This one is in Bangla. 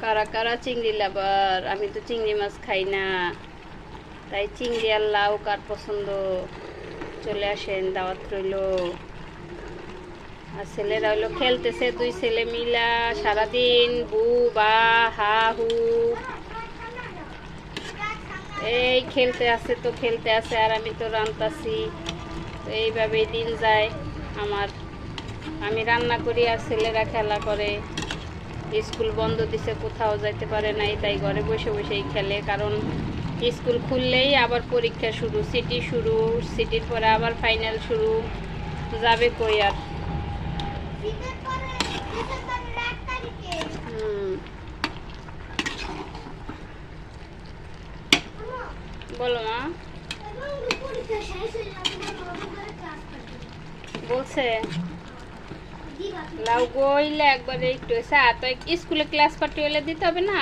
কারা কারা চিংড়ি লাভার? আমি তো চিংড়ি মাছ খাই না, তাই চিংড়ি আর লাউ কার পছন্দ চলে আসেন, দাওয়াত রইল। আর ছেলেরা হইলো খেলতেছে, দুই ছেলে মিলা সারাদিন বু বা হা হু এই খেলতে আছে তো খেলতে আছে, আর আমি তো রান্তাছি। তো এইভাবেই দিন যায় আমার। আমি রান্না করি আর ছেলেরা খেলা করে। স্কুল বন্ধ দিছে, কোথাও যাইতে পারে নাই, তাই ঘরে বসে বসেই খেলে। কারণ স্কুল খুললেই আবার পরীক্ষা শুরু, সিটি শুরু, সিটির পরে আবার ফাইনাল শুরু, যাবে কই আর। বলো মা। বলছে লাউ গইলে একবারে একটু তো স্কুলে ক্লাস পার্টি হলে দিতে হবে না।